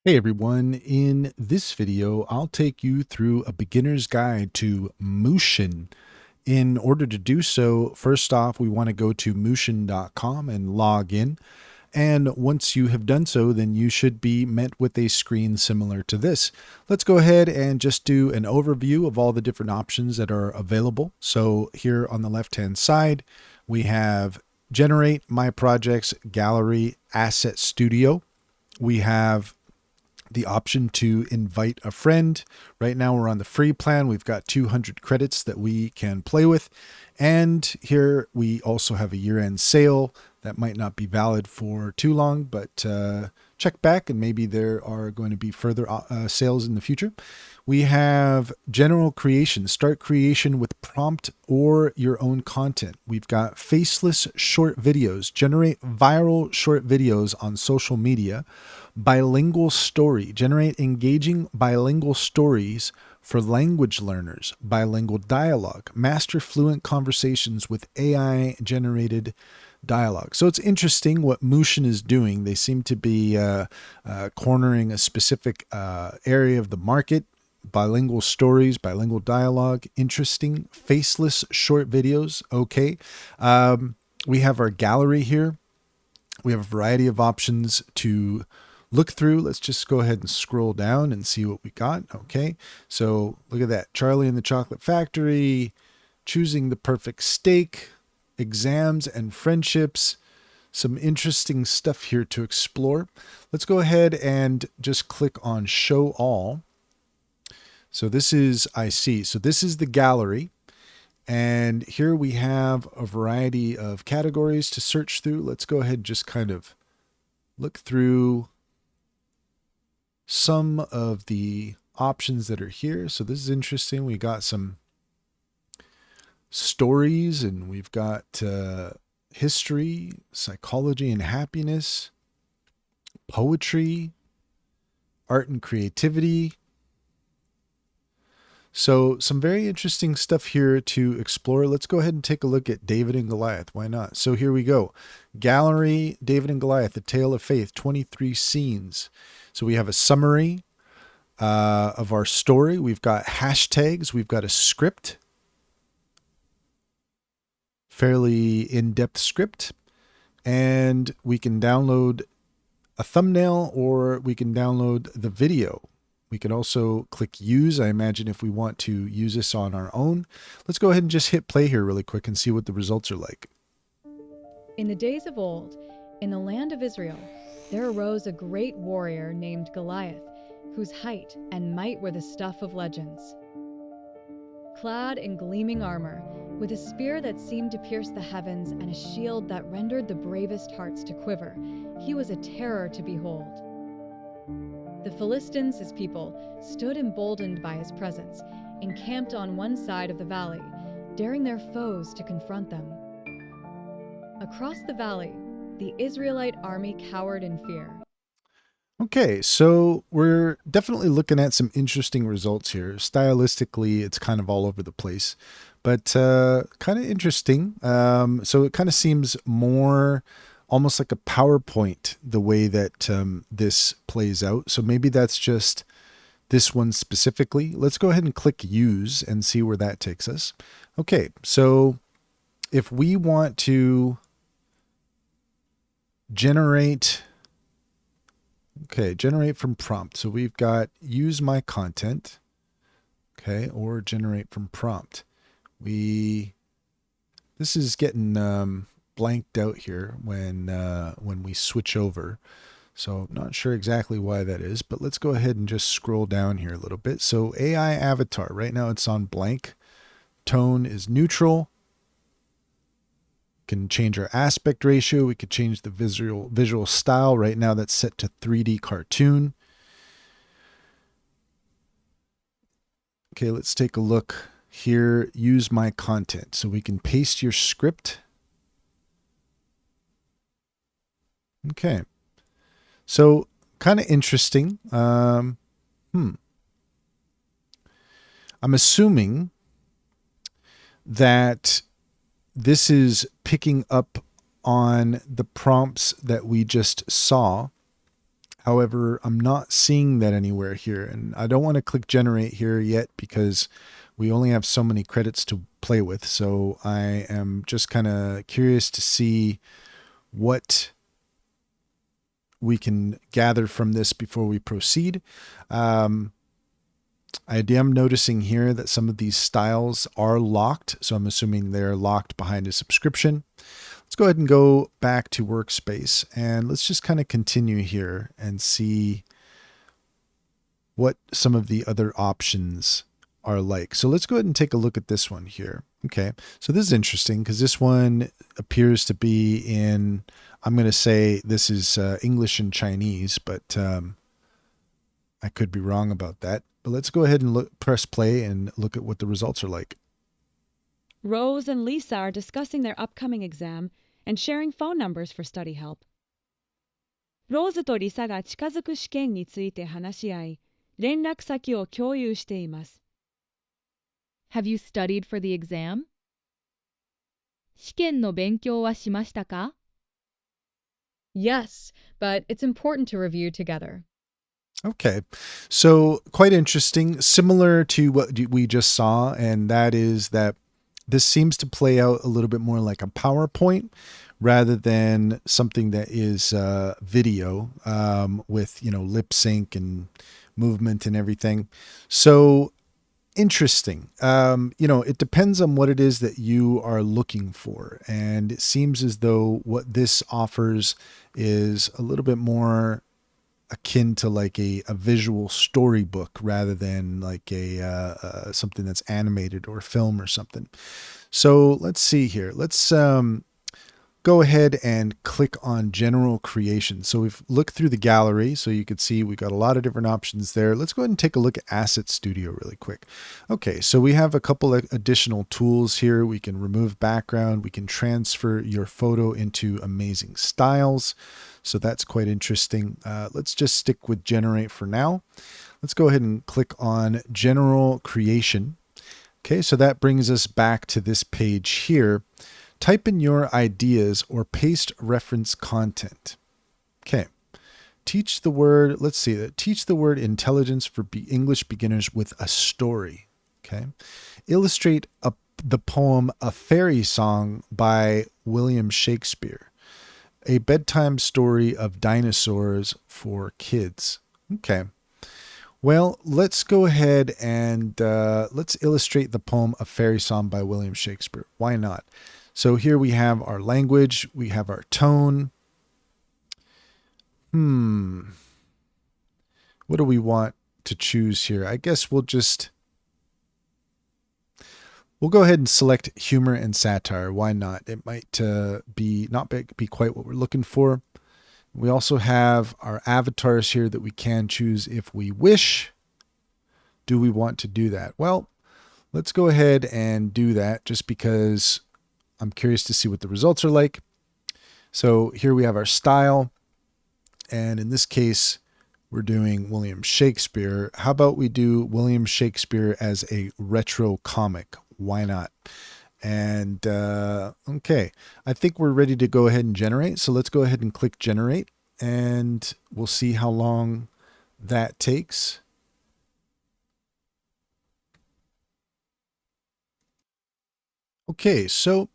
Hey everyone, in this video, I'll take you through a beginner's guide to Mushion. In order to do so, first off, we want to go to Mootion.com and log in. And once you have done so, then you should be met with a screen similar to this. Let's go ahead and just do an overview of all the different options that are available. So here on the left-hand side, we have Generate, My Projects, Gallery, Asset Studio. We have the option to invite a friend. Right now we're on the free plan. We've got 200 credits that we can play with. And here we also have a year-end sale that might not be valid for too long, but check back and maybe there are going to be further sales in the future. We have general creation, start creation with prompt or your own content. We've got faceless short videos, generate viral short videos on social media. Bilingual story, generate engaging bilingual stories for language learners. Bilingual dialogue, master fluent conversations with AI generated dialogue. So it's interesting what Mushion is doing. They seem to be cornering a specific area of the market. Bilingual stories, bilingual dialogue, interesting. Faceless short videos, okay. We have our gallery here. We have a variety of options to look through. Let's just go ahead and scroll down and see what we got. Okay, so look at that. Charlie and the Chocolate Factory, choosing the perfect steak, exams and friendships. Some interesting stuff here to explore. Let's go ahead and just click on show all. So this is, I see. So this is the gallery. And here we have a variety of categories to search through. Let's go ahead and just kind of look through some of the options that are here. So this is interesting. We got some stories and we've got history, psychology and happiness, poetry, art and creativity. So some very interesting stuff here to explore. Let's go ahead and take a look at David and Goliath. Why not? So here we go. Gallery, David and Goliath, The Tale of Faith, 23 scenes. So we have a summary of our story. We've got hashtags. We've got a script, fairly in-depth script. And we can download a thumbnail or we can download the video. We can also click use. I imagine if we want to use this on our own. Let's go ahead and just hit play here really quick and see what the results are like. In the days of old, in the land of Israel, there arose a great warrior named Goliath, whose height and might were the stuff of legends. Clad in gleaming armor, with a spear that seemed to pierce the heavens and a shield that rendered the bravest hearts to quiver, he was a terror to behold. The Philistines, his people, stood emboldened by his presence, encamped on one side of the valley, daring their foes to confront them. Across the valley, the Israelite army cowered in fear. Okay, so we're definitely looking at some interesting results here. Stylistically, it's kind of all over the place, but kind of interesting. So it kind of seems more almost like a PowerPoint the way that this plays out. So maybe that's just this one specifically. Let's go ahead and click use and see where that takes us. Okay, so if we want to generate, okay, generate from prompt. So we've got use my content, okay, or generate from prompt. This is getting blanked out here when we switch over. So I'm not sure exactly why that is, but let's go ahead and just scroll down here a little bit. So AI avatar, right now it's on blank. Tone is neutral. Can change our aspect ratio. We could change the visual style. Right now that's set to 3D cartoon. Okay, let's take a look here. Use my content. So we can paste your script. Okay. So kind of interesting. I'm assuming that this is picking up on the prompts that we just saw However, I'm not seeing that anywhere here, and I don't want to click generate here yet because we only have so many credits to play with. So I am just kind of curious to see what we can gather from this before we proceed. I am noticing here that some of these styles are locked, so I'm assuming they're locked behind a subscription. Let's go ahead and go back to Workspace, and let's just kind of continue here and see what some of the other options are like. So let's go ahead and take a look at this one here. Okay, so this is interesting because this one appears to be in, I'm going to say this is English and Chinese, but I could be wrong about that. But let's go ahead and press play and look at what the results are like. Rose and Lisa are discussing their upcoming exam and sharing phone numbers for study help. ローズとリサが近づく試験について話し合い、連絡先を共有しています。Have you studied for the exam? 試験の勉強はしましたか? Yes, but it's important to review together. Okay, so quite interesting, similar to what we just saw, and that is that this seems to play out a little bit more like a PowerPoint rather than something that is video with, you know, lip sync and movement and everything. So interesting. You know, it depends on what it is that you are looking for, and it seems as though what this offers is a little bit more akin to like a visual storybook rather than like a something that's animated or film or something. So let's see here. Let's go ahead and click on general creation. So we've looked through the gallery, so you could see we got a lot of different options there. Let's go ahead and take a look at Asset Studio really quick. Okay, so we have a couple of additional tools here. We can remove background. We can transfer your photo into amazing styles. So that's quite interesting. Let's just stick with generate for now. Let's go ahead and click on general creation. Okay, so that brings us back to this page here. Type in your ideas or paste reference content. Okay. Teach the word, let's see that. Teach the word intelligence for English beginners with a story. Okay. Illustrate the poem A Fairy Song by William Shakespeare. A bedtime story of dinosaurs for kids. Okay. Well, let's go ahead and let's illustrate the poem A Fairy Song by William Shakespeare. Why not? So here we have our language, we have our tone. What do we want to choose here? I guess we'll go ahead and select humor and satire. Why not? It might be quite what we're looking for. We also have our avatars here that we can choose if we wish. Do we want to do that? Well, let's go ahead and do that just because I'm curious to see what the results are like. So here we have our style. And in this case, we're doing William Shakespeare. How about we do William Shakespeare as a retro comic? Why not? And okay, I think we're ready to go ahead and generate. So let's go ahead and click generate and we'll see how long that takes. Okay, so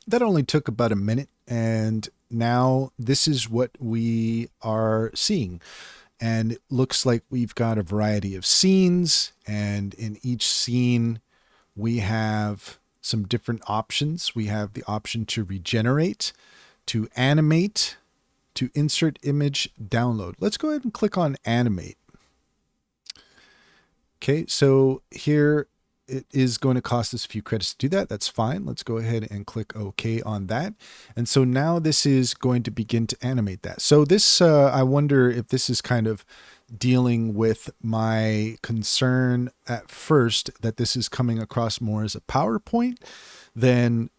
that only took about a minute, and now this is what we are seeing. And it looks like we've got a variety of scenes, and in each scene we have some different options. We have the option to regenerate, to animate, to insert image, download. Let's go ahead and click on animate. Okay, so here it is going to cost us a few credits to do that. That's fine. Let's go ahead and click OK on that. And so now this is going to begin to animate that. So this, I wonder if this is kind of dealing with my concern at first that this is coming across more as a PowerPoint than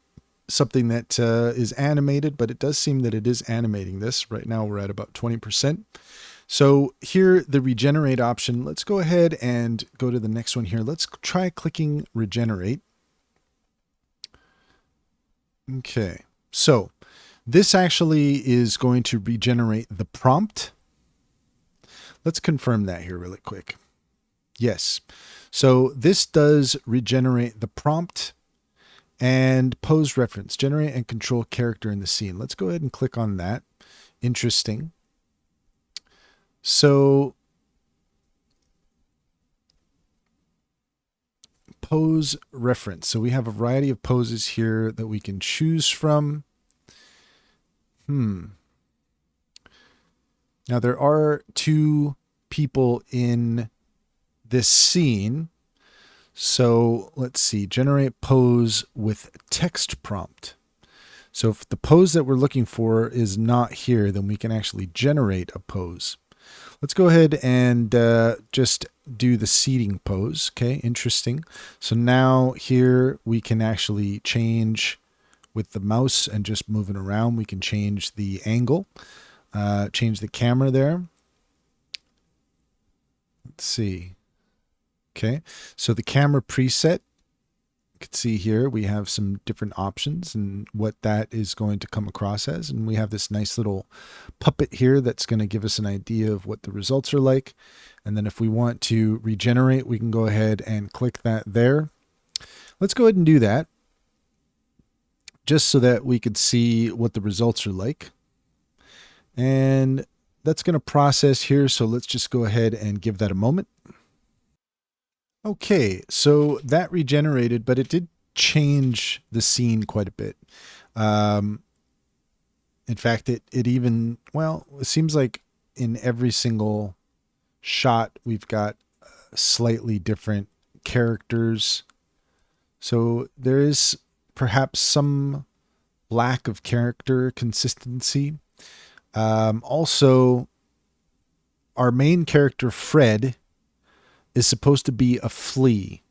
something that is animated, but it does seem that it is animating this. Right now we're at about 20%. So here, the regenerate option, let's go ahead and go to the next one here. Let's try clicking regenerate. Okay, so this actually is going to regenerate the prompt. Let's confirm that here really quick. Yes. So this does regenerate the prompt and pose reference, generate and control character in the scene. Let's go ahead and click on that. Interesting. So pose reference. So we have a variety of poses here that we can choose from. Now there are two people in this scene. So let's see, generate pose with text prompt. So if the pose that we're looking for is not here, then we can actually generate a pose. Let's go ahead and just do the seating pose. Okay, interesting. So now here we can actually change with the mouse and just moving around. We can change the angle, change the camera there. Let's see. Okay, so the camera preset, you can see here we have some different options and what that is going to come across as. And we have this nice little puppet here that's going to give us an idea of what the results are like. And then if we want to regenerate, we can go ahead and click that there. Let's go ahead and do that just so that we could see what the results are like. And that's going to process here. So let's just go ahead and give that a moment. Okay, so that regenerated, but it did change the scene quite a bit. In fact, it even, well, it seems like in every single shot, we've got slightly different characters. So there is perhaps some lack of character consistency. Also, our main character, Fred, is supposed to be a flea.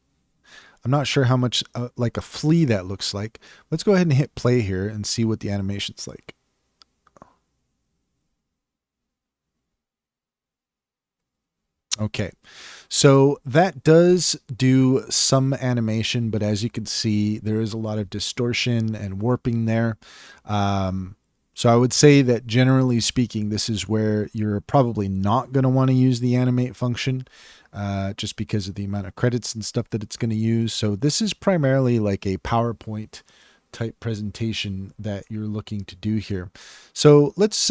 I'm not sure how much like a flea that looks like. Let's go ahead and hit play here and see what the animation's like. Okay, so that does do some animation, but as you can see, there is a lot of distortion and warping there. So I would say that generally speaking, this is where you're probably not going to want to use the animate function just because of the amount of credits and stuff that it's going to use. So this is primarily like a PowerPoint type presentation that you're looking to do here. So let's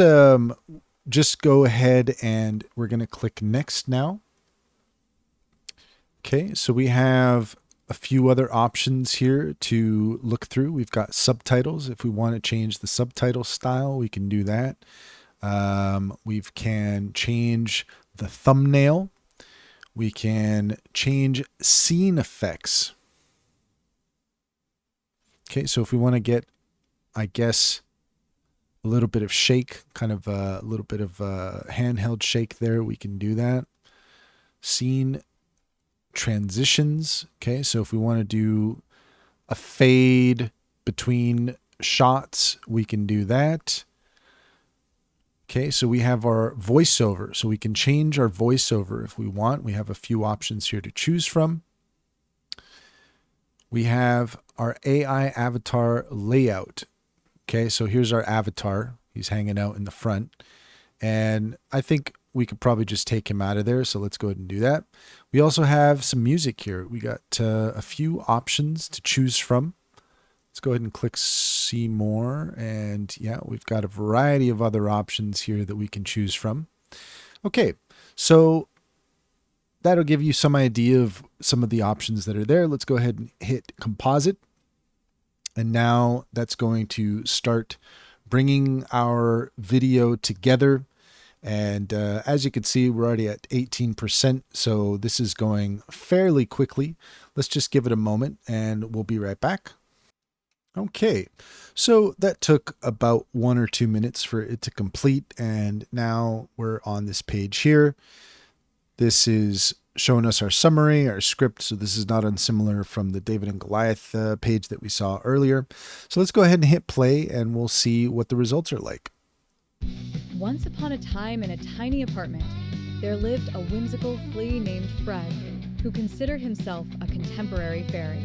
just go ahead and we're going to click next now. Okay, so we have a few other options here to look through. We've got subtitles. If we want to change the subtitle style, we can do that. We can change the thumbnail. We can change scene effects. Okay, so if we want to get, I guess, a little bit of shake, kind of a little bit of handheld shake there, we can do that. Scene transitions. Okay, so if we want to do a fade between shots, we can do that. Okay, so we have our voiceover. So we can change our voiceover if we want. We have a few options here to choose from. We have our AI avatar layout. Okay, so here's our avatar. He's hanging out in the front. And I think we could probably just take him out of there. So let's go ahead and do that. We also have some music here. We got a few options to choose from. Let's go ahead and click see more. And yeah, we've got a variety of other options here that we can choose from. Okay, so that'll give you some idea of some of the options that are there. Let's go ahead and hit composite. And now that's going to start bringing our video together. And as you can see, we're already at 18%. So this is going fairly quickly. Let's just give it a moment and we'll be right back. Okay, so that took about 1 or 2 minutes for it to complete. And now we're on this page here. This is showing us our summary, our script. So this is not unsimilar from the David and Goliath page that we saw earlier. So let's go ahead and hit play and we'll see what the results are like. Once upon a time in a tiny apartment, there lived a whimsical flea named Fred, who considered himself a contemporary fairy.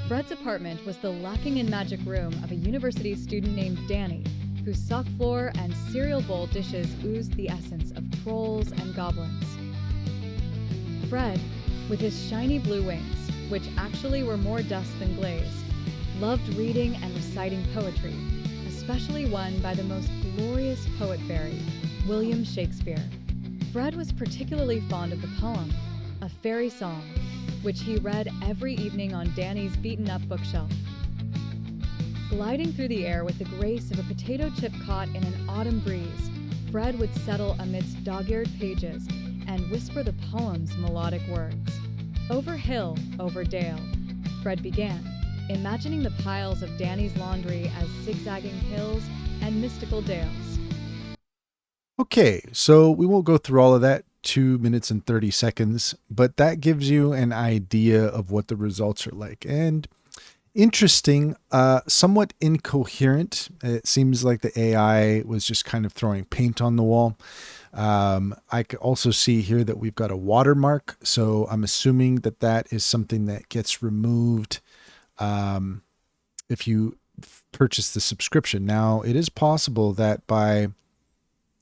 Fred's apartment was the lacking in magic room of a university student named Danny, whose sock floor and cereal bowl dishes oozed the essence of trolls and goblins. Fred, with his shiny blue wings, which actually were more dust than glaze, loved reading and reciting poetry, especially one by the most glorious poet fairy, William Shakespeare. Fred was particularly fond of the poem, A Fairy Song, which he read every evening on Danny's beaten-up bookshelf. Gliding through the air with the grace of a potato chip caught in an autumn breeze, Fred would settle amidst dog-eared pages and whisper the poem's melodic words. Over hill, over dale, Fred began, imagining the piles of Danny's laundry as zigzagging hills and mystical dales. Okay, so we won't go through all of that, 2 minutes and 30 seconds, but that gives you an idea of what the results are like. And interesting, somewhat incoherent. It seems like the AI was just kind of throwing paint on the wall. I could also see here that we've got a watermark, so I'm assuming that that is something that gets removed if you purchase the subscription. Now, it is possible that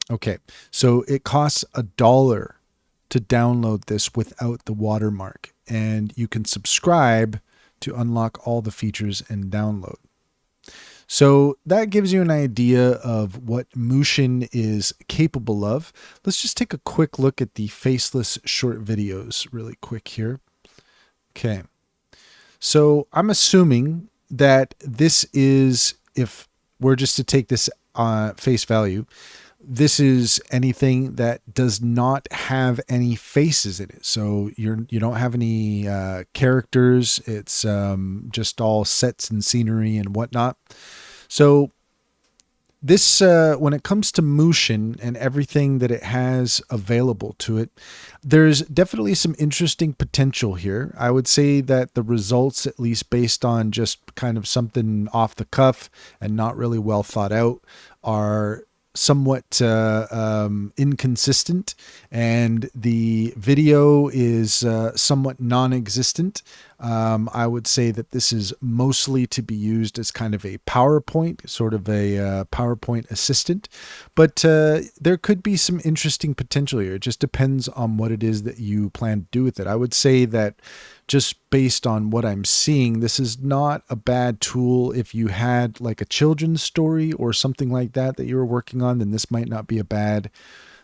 okay, so it costs $1 to download this without the watermark, and you can subscribe to unlock all the features and download. So that gives you an idea of what Mushion is capable of. Let's just take a quick look at the Faceless short videos really quick here. Okay. So I'm assuming that this is, if we're just to take this face value, this is anything that does not have any faces in it. So you don't have any characters. It's just all sets and scenery and whatnot. So this, when it comes to Mootion and everything that it has available to it, there's definitely some interesting potential here. I would say that the results, at least based on just kind of something off the cuff and not really well thought out, are somewhat inconsistent, and the video is somewhat non-existent. I would say that this is mostly to be used as kind of a PowerPoint, sort of a PowerPoint assistant, but there could be some interesting potential here. It just depends on what it is that you plan to do with it. I would say that just based on what I'm seeing, this is not a bad tool. If you had like a children's story or something like that that you were working on, then this might not be a bad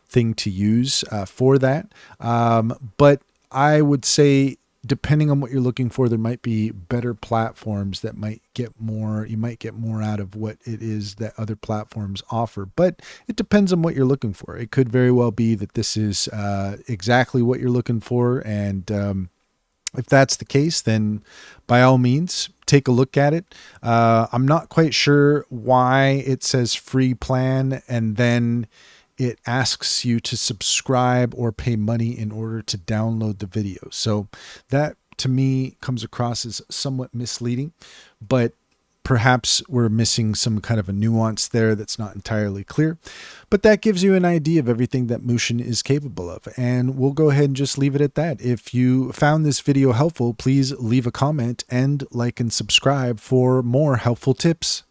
thing to use for that. But I would say, depending on what you're looking for, there might be better platforms that might get more, you might get more out of what it is that other platforms offer. But it depends on what you're looking for. It could very well be that this is exactly what you're looking for, and if that's the case, then by all means, take a look at it. I'm not quite sure why it says free plan and then it asks you to subscribe or pay money in order to download the video. So that to me comes across as somewhat misleading, but perhaps we're missing some kind of a nuance there that's not entirely clear. But that gives you an idea of everything that Mootion is capable of. And we'll go ahead and just leave it at that. If you found this video helpful, please leave a comment and like and subscribe for more helpful tips.